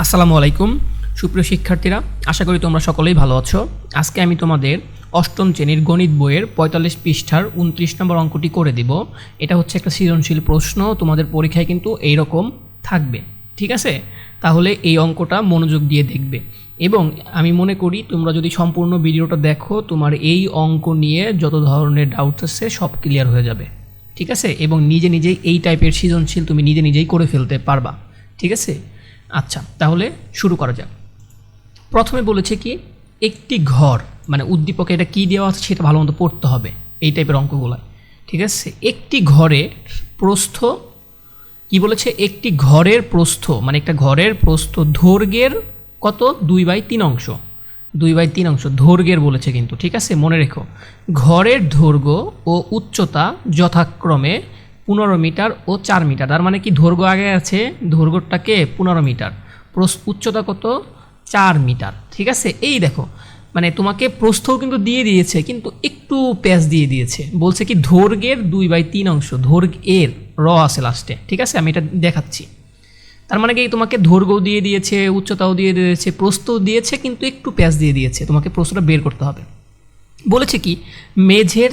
আসসালামু আলাইকুম সুপ্রিয় শিক্ষার্থীরা, আশা করি তোমরা সকলেই ভালো আছো। আজকে আমি তোমাদের অষ্টম শ্রেণীর গণিত বইয়ের ৪৫ পৃষ্ঠার ২৯ নম্বর অঙ্কটি করে দিব। এটা হচ্ছে একটা সৃজনশীল প্রশ্ন, তোমাদের পরীক্ষায় কিন্তু এইরকম থাকবে, ঠিক আছে? তাহলে এই অঙ্কটা মনোযোগ দিয়ে দেখবে এবং আমি মনে করি তোমরা যদি সম্পূর্ণ ভিডিওটা দেখো, তোমার এই অঙ্ক নিয়ে যত ধরনের ডাউটস আছে সব ক্লিয়ার হয়ে যাবে, ঠিক আছে? এবং নিজে নিজেই এই টাইপের সৃজনশীল তুমি নিজে নিজেই করে ফেলতে পারবা, ঠিক আছে? আচ্ছা, তাহলে শুরু করা যাক। প্রথমে বলেছে কি, একটি ঘর, মানে উদ্দীপকে এটা কী দেওয়া আছে সেটা ভালো মতো পড়তে হবে এই টাইপের অঙ্কগুলো, ঠিক আছে? একটি ঘরের প্রস্থ, কি বলেছে, একটি ঘরের প্রস্থ, মানে একটা ঘরের প্রস্থ দৈর্ঘ্যের কত 2/3 অংশ, 2/3 অংশ দৈর্ঘ্যের বলেছে কিন্তু, ঠিক আছে? মনে রেখো, ঘরের দৈর্ঘ্য ও উচ্চতা যথাক্রমে 15 মিটার ও 4 মিটার। তার মানে কি, দৈর্ঘ্য আগে আছে, দৈর্ঘ্যটাকে 15 মিটার, উচ্চতা কত 4 মিটার, ঠিক আছে? এই দেখো, মানে তোমাকে প্রস্থও কিন্তু দিয়ে দিয়েছে, কিন্তু একটু প্যাচ দিয়ে দিয়েছে, বলছে কি দৈর্ঘ্যের 2/3 অংশ, দৈর্ঘ্যের আছে লাস্টে, ঠিক আছে? আমি এটা দেখাচ্ছি। তার মানে কি, তোমাকে দৈর্ঘ্যও দিয়ে দিয়েছে, উচ্চতাও দিয়ে দিয়েছে, প্রস্থও দিয়েছে, কিন্তু একটু প্যাচ দিয়ে দিয়েছে, তোমাকে প্রস্থটা বের করতে হবে। বলেছে কি, মেঝের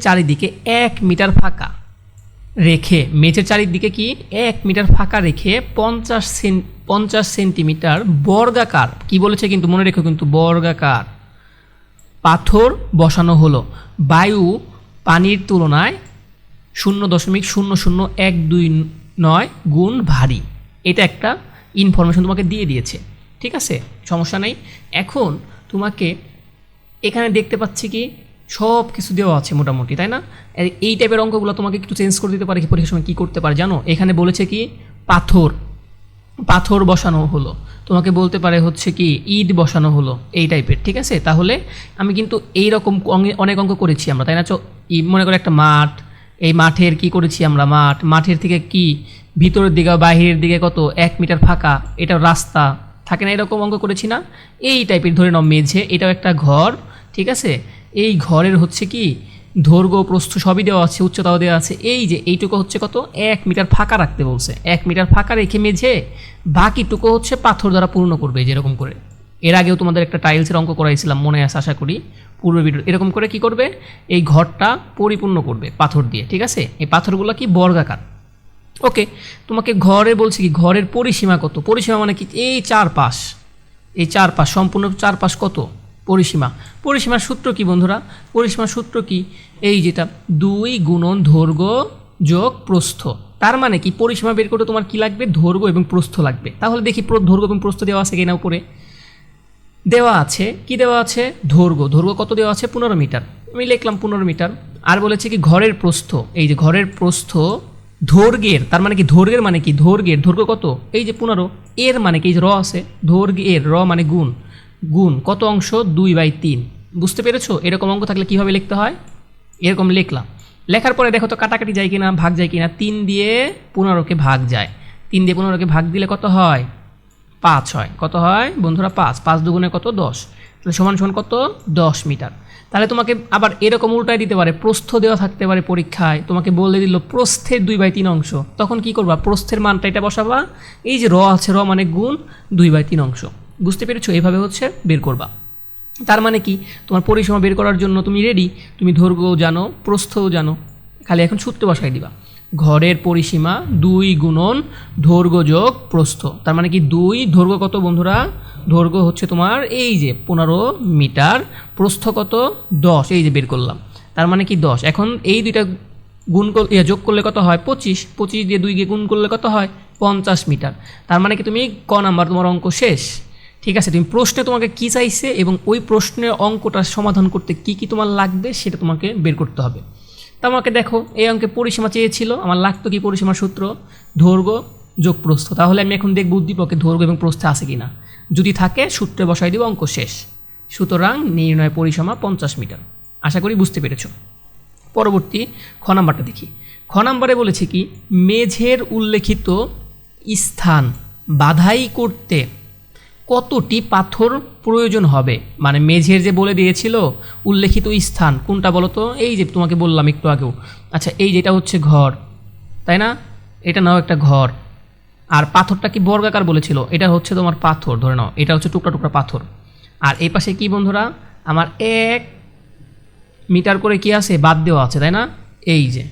চারিদিকে 1 মিটার ফাঁকা রেখে, মেঝের চারিদিকে কি 1 মিটার ফাঁকা রেখে 50 সেন্টিমিটার বর্গাকার, কি বলেছে কিন্তু মনে রেখো, কিন্তু বর্গাকার পাথর বসানো হলো। বায়ু পানির তুলনায় 0.00129 গুণ ভারী। এটা একটা ইনফরমেশন তোমাকে দিয়ে দিয়েছে, ঠিক আছে? সমস্যা নেই। এখন তোমাকে এখানে দেখতে পাচ্ছি কি সব কিছু দেওয়া আছে মোটামুটি, তাই না? এই টাইপের অঙ্কগুলো তোমাকে একটু চেঞ্জ করে দিতে পারে, কি পরীক্ষার সময় কী করতে পারে জানো? এখানে বলেছে কি পাথর বসানো হলো, তোমাকে বলতে পারে হচ্ছে কি ইট বসানো হলো, এই টাইপের, ঠিক আছে? তাহলে আমি কিন্তু এইরকম অনেক অঙ্ক করেছি আমরা, তাই না? মনে করে একটা মাঠ, এই মাঠের কি করেছি আমরা, মাঠের থেকে কি ভিতরের দিকে বাহিরের দিকে কত 1 মিটার ফাঁকা, এটা রাস্তা থাকে না, এরকম অঙ্ক করেছি না? এই টাইপের ধরে নাও মেঝে, এটাও একটা ঘর, ঠিক আছে? এই ঘরের হচ্ছে কি দৈর্ঘ্য প্রস্থ সবই দেওয়া আছে, উচ্চতাও দেওয়া আছে। এই যে এইটুকু হচ্ছে কত 1 মিটার ফাঁকা রাখতে বলছে, 1 মিটার ফাঁকা রেখে মেঝে, বাকিটুকু হচ্ছে পাথর দ্বারা পূর্ণ করবে, যেরকম করে এর আগেও তোমাদের একটা টাইলসের অঙ্ক করাইছিলাম, মনে আছে আশা করি পূর্ব ভিডিও। এরকম করে কি করবে, এই ঘরটা পরিপূর্ণ করবে পাথর দিয়ে, ঠিক আছে? এই পাথরগুলো কি বর্গাকার। ওকে, তোমাকে ঘরে বলছে কি ঘরের পরিসীমা কত, পরিসীমা মানে কি এই চারপাশ সম্পূর্ণ চারপাশ কত পরিসীমার সূত্র কি বন্ধুরা? পরিসীমার সূত্র কি, এই যেটা 2 গুণন দৈর্ঘ্য যোগ প্রস্থ। তার মানে কি পরিসীমা বের করতে তোমার কি লাগবে, দৈর্ঘ্য এবং প্রস্থ লাগবে। তাহলে দেখি দৈর্ঘ্য এবং প্রস্থ দেওয়া আছে কিনা। উপরে দেওয়া আছে কি, দেওয়া আছে দৈর্ঘ্য কত দেওয়া আছে 15 মিটার, আমি লিখলাম 15 মিটার। আর বলেছে কি ঘরের প্রস্থ, এই যে ঘরের প্রস্থ দৈর্ঘ্যের, তার মানে কি দৈর্ঘ্যের মানে কি দৈর্ঘ্য কত, এই যে 15, এর মানে কি র আছে, দৈর্ঘ্যের মানে গুণ কত অংশ 2/3। বুঝতে পেরেছো? এরকম অঙ্ক থাকলে কীভাবে লিখতে হয়, এরকম লিখলাম। লেখার পরে দেখো তো কাটাকাটি যায় কিনা, ভাগ যায় কিনা। 3 দিয়ে 15কে ভাগ যায়, 3 দিয়ে 15কে ভাগ দিলে কত হয়, 5 হয়। কত হয় বন্ধুরা, 5 দুগুণে কত 10, তাহলে সমান কত 10 মিটার। তাহলে তোমাকে আবার এরকম উল্টায় দিতে পারে, প্রস্থ দেওয়া থাকতে পারে পরীক্ষায়, তোমাকে বলে দিল প্রস্থের 2/3 অংশ, তখন কি করবা, প্রস্থের মানটা এটা বসাবা, এই যে আছে মানে গুণ 2/3 অংশ। বুঝতে পেরেছো? এইভাবে হচ্ছে বের করবা। তার মানে কি তোমার পরিসীমা বের করার জন্য তুমি রেডি, তুমি দৈর্ঘ্যও জানো প্রস্থও জানো, খালি এখন সূত্র বসাই দিবা। ঘরের পরিসীমা 2 গুণন দৈর্ঘ্য যোগ প্রস্থ। তার মানে কি 2, দৈর্ঘ্য কত বন্ধুরা, দৈর্ঘ্য হচ্ছে তোমার এই যে 15 মিটার, প্রস্থ কত 10, এই যে বের করলাম। তার মানে কি 10। এখন এই দুইটা যোগ করলে কত হয় 25 দিয়ে 2 গুণ করলে কত হয় 50 মিটার। তার মানে কি তুমি ক নাম্বার তোমার অঙ্ক শেষ, ঠিক আছে? তুমি প্রশ্নে তোমাকে কী চাইছে এবং ওই প্রশ্নের অঙ্কটা সমাধান করতে কি কি তোমার লাগবে সেটা তোমাকে বের করতে হবে। তা আমাকে দেখো, এই অঙ্কে পরিসীমা চেয়েছিল, আমার লাগতো কি পরিসীমার সূত্র দৈর্ঘ্য যোগ প্রস্থ। তাহলে আমি এখন দেখব উদ্দীপকে দৈর্ঘ্য এবং প্রস্থে আছে কিনা, যদি থাকে সূত্রে বসাই দিব, অঙ্ক শেষ। সুতরাং নির্ণয় পরিসীমা 50 মিটার। আশা করি বুঝতে পেরেছো। পরবর্তী খ নাম্বারটা দেখি। খ নাম্বারে বলেছে কি, মেঝের উল্লেখিত স্থান বাধাই করতে কতটি পাথর প্রয়োজন হবে, মানে মেঝের যে বলে দিয়েছিল উল্লেখিত স্থান কোনটা বলো তো, এই যে তোমাকে বললাম একটু আগেও। আচ্ছা, এই যেটা হচ্ছে ঘর, তাই না? এটা নাও একটা ঘর, আর পাথরটা কি বর্গাকার বলেছিল, এটা হচ্ছে তোমার পাথর ধরে নাও, এটা হচ্ছে টুকরা টুকরা পাথর। আর এই পাশে কি বন্ধুরা, আমার 1 মিটার করে কি আছে, বাদ দেওয়া আছে, তাই না? এই যে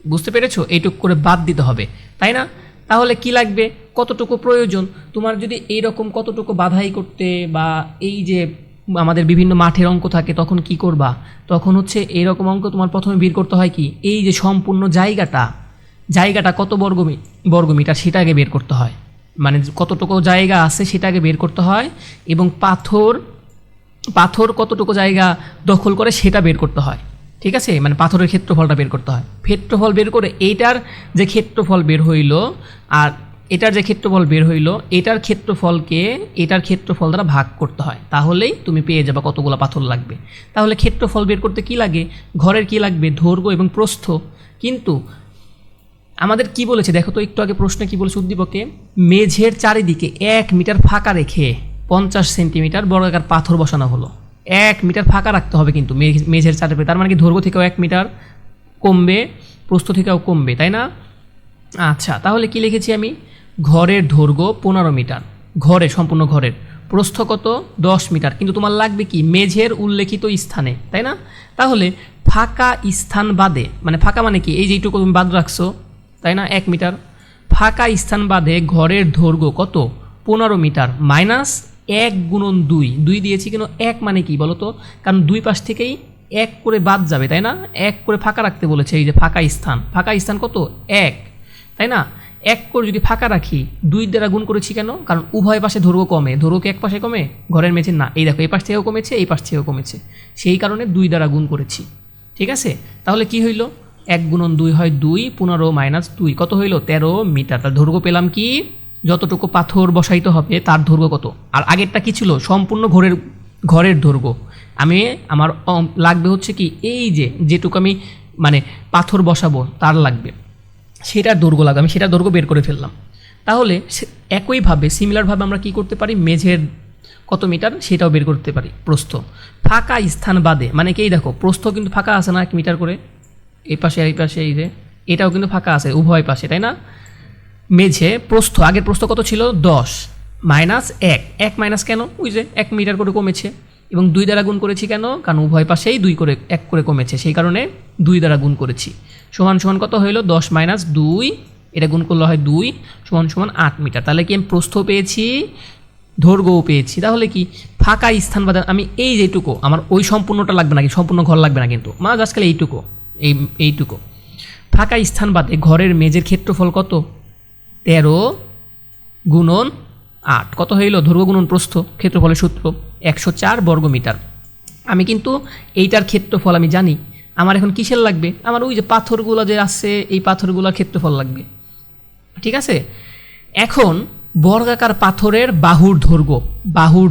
বুঝতে পেরেছো, এইটুক করে বাদ দিতে হবে, তাই না? তাহলে কি লাগবে, কতটুকু প্রয়োজন তোমার, যদি এইরকম কতটুকু বাধাই করতে বা এই যে আমাদের বিভিন্ন মাঠের অঙ্ক থাকে তখন কি করবা, তখন হচ্ছে এরকম অঙ্ক তোমার প্রথমে বের করতে হয় কি, এই যে সম্পূর্ণ জায়গাটা কত বর্গমিটার সেটা আগে বের করতে হয়, মানে কতটুকু জায়গা আছে সেটা আগে বের করতে হয়, এবং পাথর কতটুকু জায়গা দখল করে সেটা বের করতে হয়, ঠিক আছে? মানে পাথরের ক্ষেত্রফলটা বের করতে হয়, ক্ষেত্রফল বের করে এইটার যে ক্ষেত্রফল বের হইল আর এটার যে ক্ষেত্রফল বের হইল, এটার ক্ষেত্রফলকে এটার ক্ষেত্রফল দ্বারা ভাগ করতে হয়, তাহলেই তুমি পেয়ে যাবে কতগুলো পাথর লাগবে। তাহলে ক্ষেত্রফল বের করতে কি লাগে, ঘরের কি লাগবে, দৈর্ঘ্য এবং প্রস্থ। কিন্তু আমাদের কি বলেছে দেখো তো একটু আগে প্রশ্নে কি বলেছে উদ্দীপকে, মেঝের চারিদিকে 1 মিটার ফাঁকা রেখে 50 সেন্টিমিটার বর্গাকার পাথর বসানো হলো। 1 মিটার ফাঁকা রাখতে হবে কিন্তু মেঝের চারিদিকে, তার মানে কি দৈর্ঘ্য থেকেও 1 মিটার কমবে, প্রস্থ থেকেও কমবে, তাই না? আচ্ছা, তাহলে কি লিখেছি আমি, ঘরের দৈর্ঘ্য 15 মিটার, সম্পূর্ণ ঘরের প্রস্থ কত, 10 মিটার, কিন্তু তোমার লাগবে কি মেঝের উল্লেখিত স্থানে, তাই না? তাহলে ফাঁকা স্থান বাদে, মানে ফাঁকা মানে কি, এই যে এইটুকু তুমি বাদ রাখছো, তাই না, 1 মিটার, ফাঁকা স্থান বাদে ঘরের দৈর্ঘ্য কত, 15 মিটার মাইনাস 1 গুণন 2 দিয়েছি, কিন্তু 1 মানে কি বলো তো, কারণ দুই পাশ থেকেই 1 করে বাদ যাবে, তাই না? 1 করে ফাঁকা রাখতে বলেছে, এই যে ফাঁকা স্থান কত, 1, তাই না? 1 করে যদি ফাঁকা রাখি 2 দ্বারা গুণ করেছি কেন, কারণ উভয় পাশে দৈর্ঘ্য কমে, দৈর্ঘ্য কি এক পাশে কমে, ঘরের মেঝে না, এই দেখো এই পাশ থেকেও কমেছে, এই পাশ থেকেও কমেছে, সেই কারণে 2 দ্বারা গুণ করেছি, ঠিক আছে? তাহলে কি হইল, 1 গুণন 2 হয় 2, 15 মাইনাস 2 কত হইল, 13 মিটার। তার দৈর্ঘ্য পেলাম কি, যতটুকু পাথর বসাইতে হবে তার দৈর্ঘ্য কত। আর আগেরটা কি ছিল, সম্পূর্ণ ঘরের দৈর্ঘ্য, আমার লাগবে হচ্ছে কি, এই যেটুকু আমি মানে পাথর বসাবো তার লাগবে, সেটার দৈর্ঘ্য লাগবে, আমি সেটার দৈর্ঘ্য বের করে ফেললাম। তাহলে একইভাবে সিমিলারভাবে আমরা কি করতে পারি, মেঝের কত মিটার সেটাও বের করতে পারি, প্রস্থ ফাঁকা স্থান বাদে, মানে কি দেখো প্রস্থ কিন্তু ফাঁকা আছে না 1 মিটার করে, এই পাশে আর এই পাশে, এই যে এটাও কিন্তু ফাঁকা আছে উভয় পাশে, তাই না? মেঝে প্রস্থ, আগের প্রস্থ কত ছিল, 10 মাইনাস 1 মাইনাস কেন, ওই যে 1 মিটার করে কমেছে, এবং 2 দ্বারা গুণ করেছি কেন, কারণ উভয় পাশেই 2 করে 1 করে কমেছে, সেই কারণে 2 দ্বারা গুণ করেছি। সমান সমান কত হইল, 10 মাইনাস 2, এটা গুণ করলে হয় 2, সমান সমান 8 মিটার। তাহলে কি আমি প্রস্থ পেয়েছি, দৈর্ঘ্যও পেয়েছি। তাহলে কি ফাঁকা স্থান বাদে আমি এই যেটুকু, আমার ওই সম্পূর্ণটা লাগবে না, সম্পূর্ণ ঘর লাগবে না কিন্তু, মানে আজকাল এইটুকু ফাঁকা স্থান বাদে ঘরের মেঝের ক্ষেত্রফল কত, 13 গুণন 8 কত হইল, দৈর্ঘ্য গুণন প্রস্থ, ক্ষেত্রফলের সূত্র 104 বর্গমিটার। আমি কিন্তু এইটার ক্ষেত্রফল আমি জানি, আমার এখন কিসের লাগবে, আমার ওই যে পাথরগুলো যে আছে এই পাথরগুলোর ক্ষেত্রফল লাগবে, ঠিক আছে? এখন বর্গাকার পাথরের বাহুর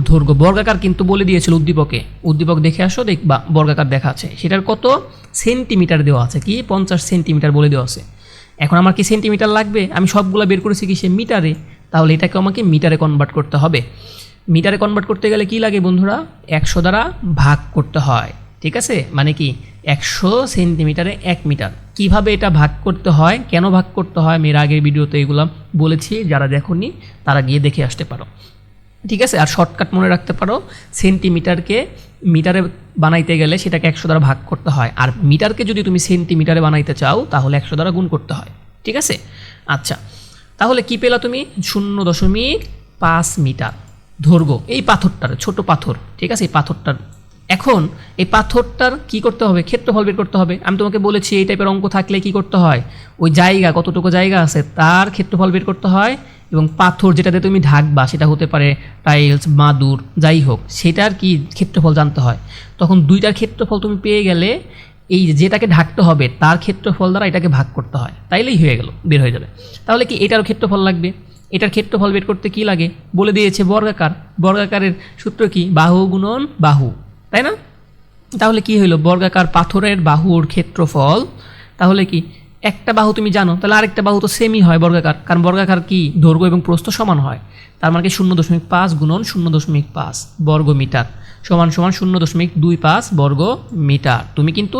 দৈর্ঘ্য বর্গাকার কিন্তু বলে দিয়েছিল উদ্দীপক দেখে আসো, দেখবা বর্গাকার দেখা আছে, সেটার কত সেন্টিমিটার দেওয়া আছে, কি 50 সেন্টিমিটার বলে দেওয়া আছে। এখন আমার কি সেন্টিমিটার লাগবে, আমি সবগুলো বের করেছি কি সে মিটারে, তাহলে এটাকে আমাকে মিটারে কনভার্ট করতে হবে। মিটারে কনভার্ট করতে গেলে কি লাগে বন্ধুরা, 100 দ্বারা ভাগ করতে হয়, ঠিক আছে? মানে কি 100 সেন্টিমিটারে 1 মিটার। কিভাবে এটা ভাগ করতে হয়, কেন ভাগ করতে হয়, আমি এর আগের ভিডিওতে এগুলো বলেছি, যারা দেখোনি তারা গিয়ে দেখে আসতে পারো, ঠিক আছে? আর শর্টকাট মনে রাখতে পারো, সেন্টিমিটারকে মিটারে বানাইতে গেলে সেটাকে 100 দ্বারা ভাগ করতে হয়, আর মিটারকে যদি তুমি সেন্টিমিটারে বানাইতে চাও তাহলে 100 দ্বারা গুণ করতে হয়, ঠিক আছে? আচ্ছা, তাহলে কি পেলা তুমি, 0.5 মিটার দৈর্ঘ্য এই পাথরটার, ছোট পাথর, ঠিক আছে? এই পাথরটার, এখন এই পাথরটার কি করতে হবে, ক্ষেত্রফল বের করতে হবে। আমি তোমাকে বলেছি এই টাইপের অঙ্ক থাকলে কি করতে হয়, ওই জায়গা কতটুকু জায়গা আছে তার ক্ষেত্রফল বের করতে হয়, এবং পাথর যেটাতে তুমি ঢাকবা সেটা হতে পারে টাইলস, মাদুর, যাই হোক, সেটার কি ক্ষেত্রফল জানতে হয়। তখন দুইটার ক্ষেত্রফল তুমি পেয়ে গেলে এই যেটাকে ঢাকতে হবে তার ক্ষেত্রফল দ্বারা এটাকে ভাগ করতে হয়, তাইলেই হয়ে গেল, বের হয়ে যাবে। তাহলে কি এটারও ক্ষেত্রফল লাগবে, এটার ক্ষেত্রফল বের করতে কি লাগে বলে দিয়েছে, বর্গাকারের সূত্র কি, বাহু গুণন বাহু, তাই না? তাহলে কি হইল, বর্গাকার পাথরের বাহুর ক্ষেত্রফল, তাহলে কি একটা বাহু তুমি জানো, তাহলে আরেকটা বাহু তো সেমই হয় বর্গাকার, কারণ বর্গাকার কি দৈর্ঘ্য এবং প্রস্থ সমান হয়, তার মানে কি 0.5 গুণন 0.5 বর্গ মিটার সমান সমান 0.25 বর্গ মিটার। তুমি কিন্তু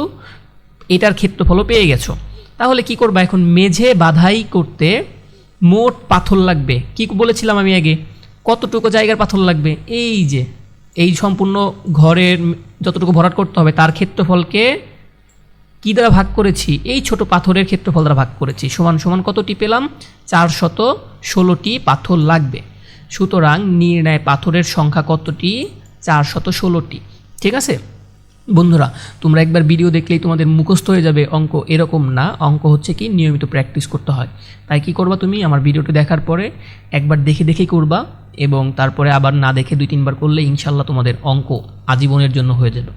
এটার ক্ষেত্রফলও পেয়ে গেছো। তাহলে কি করবা, এখন মেঝে বাধাই করতে মোট পাথর লাগবে। কি বলেছিলাম আমি আগে, কতটুকু জায়গার পাথর লাগবে, এই যে এই সম্পূর্ণ ঘরের যতটুকু ভরাট করতে হবে তার ক্ষেত্রফলকে কী দ্বারা ভাগ করেছি, এই ছোট পাথরের ক্ষেত্রফল দ্বারা ভাগ করেছি, সমান সমান কতটি পেলাম, 416টি পাথর লাগবে। সুতরাং নির্ণয় পাথরের সংখ্যা কতটি, 416টি। ঠিক আছে বন্ধুরা, তোমরা একবার ভিডিও দেখলেই তোমাদের মুখস্থ হয়ে যাবে অঙ্ক, এরকম না। অঙ্ক হচ্ছে কি নিয়মিত প্র্যাকটিস করতে হয়। তাই কি করবা, তুমি আমার ভিডিওটি দেখার পরে একবার দেখে দেখেই করবা, এবং তারপরে আবার না দেখে 2-3 বার করলে ইনশাল্লাহ তোমাদের অঙ্ক আজীবনের জন্য হয়ে যাবে।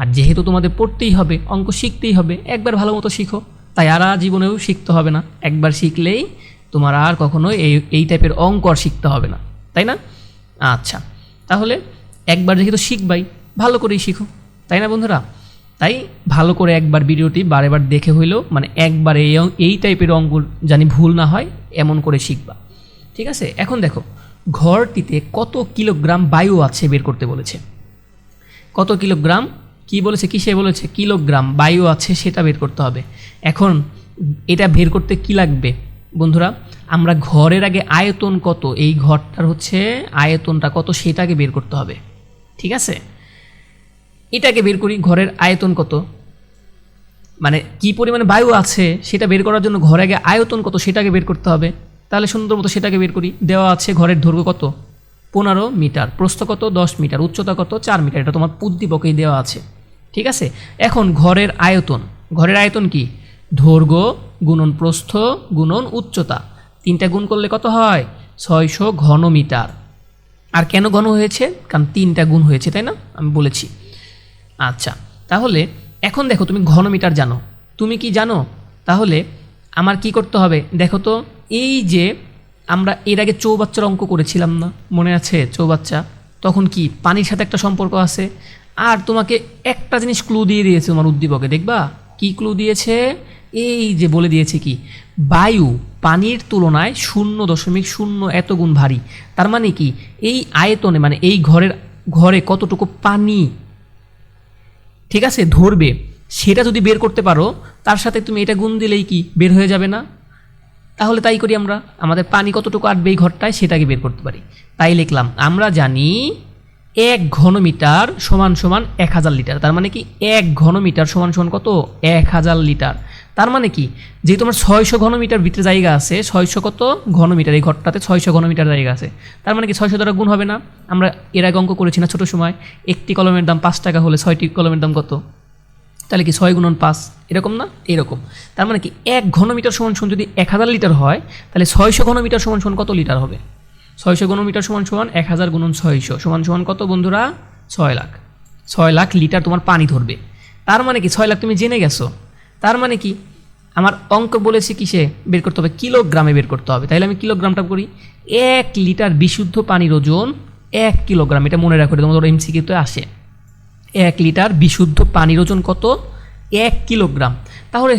আর যেহেতু তোমাদের পড়তেই হবে, অঙ্ক শিখতেই হবে, একবার ভালো মতো শিখো, তাই আর জীবনেও শিখতে হবে না। একবার শিখলেই তোমার আর কখনো এই টাইপের অঙ্ক আর শিখতে হবে না, তাই না? আচ্ছা, তাহলে একবার যেহেতু শিখবাই, ভালো করেই শিখো, তাই না বন্ধুরা? তাই ভালো করে একবার ভিডিওটি বারেবার দেখে হইলেও, মানে একবার এই টাইপের অঙ্ক জানি ভুল না হয় এমন করে শিখবা। ঠিক আছে, এখন দেখো ঘরটিতে কত কিলোগ্রাম বায়ু আছে বের করতে বলেছে। কত কিলোগ্রাম, কি বলেছে, কিসে বলেছে, কিলোগ্রাম বায়ু আছে সেটা বের করতে হবে। এখন এটা বের করতে কি লাগবে বন্ধুরা, আমরা ঘরের আগে আয়তন কত, এই ঘরটার হচ্ছে আয়তনটা কত সেটাকে বের করতে হবে। ঠিক আছে, এটাকে বের করি, ঘরের আয়তন কত, মানে কি পরিমাণে বায়ু আছে সেটা বের করার জন্য ঘরে আগে আয়তন কত সেটাকে বের করতে হবে। তাহলে সুন্দর মতো সেটাকে বের করি। দেওয়া আছে ঘরের দৈর্ঘ্য কত, 15 মিটার, প্রস্থ কত, 10 মিটার, উচ্চতা কত, 4 মিটার, এটা তোমার উদ্দীপকেই দেওয়া আছে। ঠিক আছে, এখন ঘরের আয়তন, ঘরের আয়তন কি, দৈর্ঘ্য গুণন প্রস্থ গুণন উচ্চতা, 3টা গুণ করলে কত হয়, 600 ঘনমিটার। আর কেন ঘন হয়েছে, কারণ 3টা গুণ হয়েছে, তাই না, আমি বলেছি। আচ্ছা, তাহলে এখন দেখো তুমি ঘনমিটার জানো, তুমি কি জানো, তাহলে আমার কি করতে হবে দেখো তো, এই যে আমরা এর আগে চৌবাচ্চার অঙ্ক করেছিলাম না, মনে আছে চৌবাচ্চা, তখন কি পানির সাথে একটা সম্পর্ক আছে। আর তোমাকে একটা জিনিস ক্লু দিয়ে দিয়েছে তোমার উদ্দীপকে, দেখবা কি ক্লু দিয়েছে, এই যে বলে দিয়েছে কি, বায়ু পানির তুলনায় 0.0 এত গুণ ভারী। তার মানে কি, এই আয়তনে মানে এই ঘরে কতটুকু পানি, ঠিক আছে, ধরবে, সেটা যদি বের করতে পারো, তার সাথে তুমি এটা গুণ দিলেই কি বের হয়ে যাবে না? তাহলে তাই করি আমরা, আমাদের পানি কতটুকু আটবে এই ঘরটায় সেটাকে বের করতে পারি। তাই লিখলাম, আমরা জানি 1 ঘনমিটার সমান সমান 1000 লিটার। তার মানে কি 1 ঘনমিটার সমান সমান কত, 1000 লিটার। তার মানে কি, যেহেতু তোমার 600 ঘনমিটার ভিতরে জায়গা আছে, 600 কত ঘনমিটার, এই ঘরটাতে 600 ঘনমিটার জায়গা আছে, তার মানে কি 600 দ্বারা গুণ হবে না? আমরা এর আগে অঙ্ক করেছি না ছোটো সময়, একটি কলমের দাম 5 টাকা হলে 6টি কলমের দাম কত, তাহলে কি 6 গুণন 5, এরকম না, এরকম। তার মানে কি 1 ঘনমিটার সমান সমান যদি 1000 লিটার হয়, তাহলে 600 ঘনমিটার সমান সমান কত লিটার হবে, 600 ঘনমিটার সমান সমান 1000 গুণন 600 সমান সমান কত বন্ধুরা, 6 লাখ। 6 লাখ লিটার তোমার পানি ধরবে। তার মানে কি 6 লাখ তুমি জেনে গেছো। তার মানে কি আমার অঙ্ক বলেছে কিসে বের করতে হবে, কিলোগ্রামে বের করতে হবে। তাহলে আমি কিলোগ্রামটা করি, 1 লিটার বিশুদ্ধ পানির ওজন 1 কিলোগ্রাম, এটা মনে রাখো, তোমাদের এমসিকিউতে আসে। 1 লিটার বিশুদ্ধ পানির ওজন কত, 1 কিলোগ্রাম। তাহলে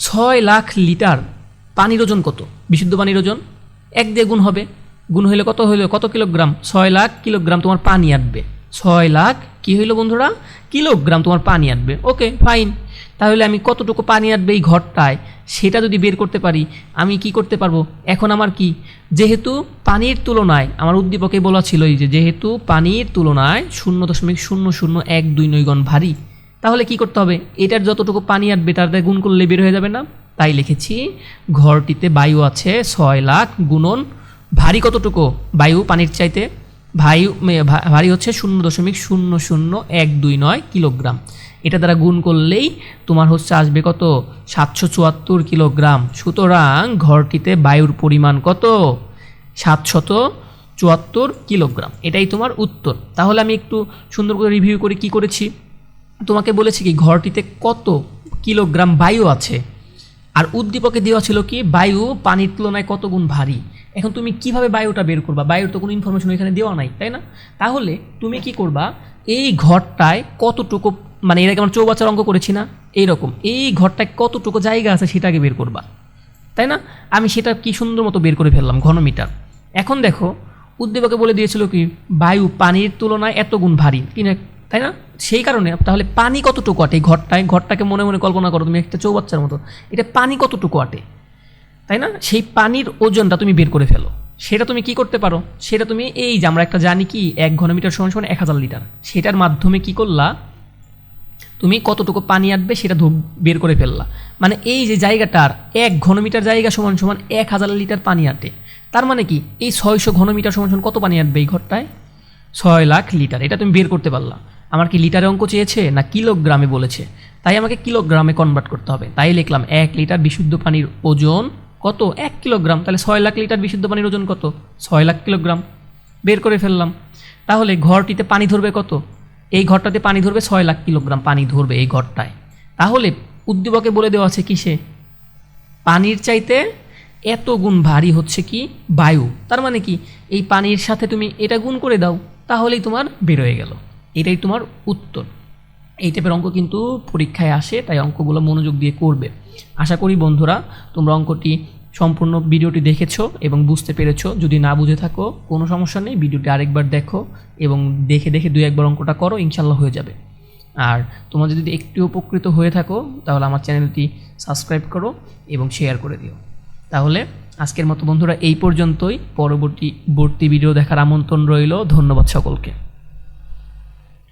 6 লাখ লিটার পানির ওজন কত, বিশুদ্ধ পানির ওজন 1 দিয়ে গুণ হবে, গুণ হইলে কত হইলো, কত কিলোগ্রাম, 6 লাখ কিলোগ্রাম তোমার পানি আসবে। 6 লাখ কি হইলো বন্ধুরা, কিলোগ্রাম তোমার পানি আসবে। ওকে ফাইন, তাহলে আমি কতটুকু পানি আসবে এই ঘরটায় সেটা যদি বের করতে পারি, আমি কি করতে পারবো, এখন আমার কি, যেহেতু পানির তুলনায় আমার উদ্দীপকে বলা ছিল এই যে, যেহেতু পানির তুলনায় 0.0012 গুণ ভারী, তাহলে কি করতে হবে, এটার যতটুকু পানি আসবে তার গুণ করলে বের হয়ে যাবে না? তাই লিখেছি ঘরটিতে বায়ু আছে 6 লাখ গুণন ভারী কতটুকু, বায়ু পানির চাইতে ভারী হচ্ছে 0.00129 কিলোগ্রাম। এটা দ্বারা গুণ করলেই তোমার হচ্ছে আসবে কত, 774 কিলোগ্রাম। সুতরাং ঘরটিতে বায়ুর পরিমাণ কত, 774 কিলোগ্রাম। এটাই তোমার উত্তর। তাহলে আমি একটু সুন্দর করে রিভিউ করে কি করেছি, তোমাকে বলেছি কি ঘরটিতে কত কিলোগ্রাম বায়ু আছে, আর উদ্দীপকে দেওয়া ছিল কি বায়ু পানির তুলনায় কত গুণ ভারী। এখন তুমি কিভাবে বায়ুটা বের করবা, বায়ুর তো কোনো ইনফরমেশন এখানে দেওয়া নাই, তাই না? তাহলে তুমি কি করবা, এই ঘরটায় কতটুকু, মানে এর আগে আমরা চৌবাচ্চার অঙ্ক করেছি না, এইরকম এই ঘরটায় কতটুকু জায়গা আছে সেটাকে বের করবা, তাই না? আমি সেটা কি সুন্দর মতো বের করে ফেললাম, ঘনমিটার। এখন দেখো উদ্দীপকে বলে দিয়েছিল কি বায়ু পানির তুলনায় এত গুণ ভারী কিনা, তাই না? সেই কারণে তাহলে পানি কতটুকু আটে এই ঘরটায়, ঘরটাকে মনে মনে কল্পনা করো তুমি একটা চৌবাচ্চার মতো, এটা পানি কতটুকু আটে, তাই না? সেই পানির ওজনটা তুমি বের করে ফেলো। সেটা তুমি কি করতে পারো, সেটা তুমি এই যে আমরা একটা জানি কি 1 ঘনমিটার সমান সমান 1000 লিটার, সেটার মাধ্যমে কি করলা, তুমি কতটুকু পানি আটবে সেটা বের করে ফেললা। মানে এই যে জায়গাটার 1 ঘনমিটার জায়গা সমান সমান 1000 লিটার পানি আটে, তার মানে কি এই 600 ঘনমিটার সমান সমান কত পানি আটবে এই ঘরটায়? 6 লাখ লিটার। এটা তুমি বের করতে পারলা। আমার কি লিটারে অঙ্ক চেয়েছে না কিলোগ্রামে বলেছে, তাই আমাকে কিলোগ্রামে কনভার্ট করতে হবে। তাই লিখলাম 1 লিটার বিশুদ্ধ পানির ওজন কত? 1 কিলোগ্রাম। তাহলে 6 লাখ লিটার বিশুদ্ধ পানির ওজন কত? 6 লাখ কিলোগ্রাম। বের করে ফেললাম। তাহলে ঘরটিতে পানি ধরবে কত? এই ঘরটাতে পানি ধরবে 6 লাখ কিলোগ্রাম পানি ধরবে এই ঘরটায়। তাহলে উদ্দীপকে বলে দেওয়া আছে কিসে? পানির চাইতে এত গুণ ভারী হচ্ছে কি বায়ু। তার মানে কি এই পানির সাথে তুমি এটা গুণ করে দাও, তাহলেই তোমার বের হয়ে গেল। এটাই তোমার উত্তর। এই টাইপের অঙ্ক কিন্তু পরীক্ষায় আসে, তাই অঙ্কগুলো মনোযোগ দিয়ে করবে। আশা করি বন্ধুরা তোমরা অঙ্কটি সম্পূর্ণ ভিডিওটি দেখেছো এবং বুঝতে পেরেছো। যদি না বুঝে থাকো কোনো সমস্যা নেই, ভিডিওটি আরেকবার দেখো এবং দেখে দেখে 2-1বার অঙ্কটা করো, ইনশাল্লাহ হয়ে যাবে। আর তোমরা যদি একটু উপকৃত হয়ে থাকো তাহলে আমার চ্যানেলটি সাবস্ক্রাইব করো এবং শেয়ার করে দিও। তাহলে আজকের মতো বন্ধুরা এই পর্যন্তই। পরবর্তী ভিডিও দেখার আমন্ত্রণ রইল। ধন্যবাদ সকলকে।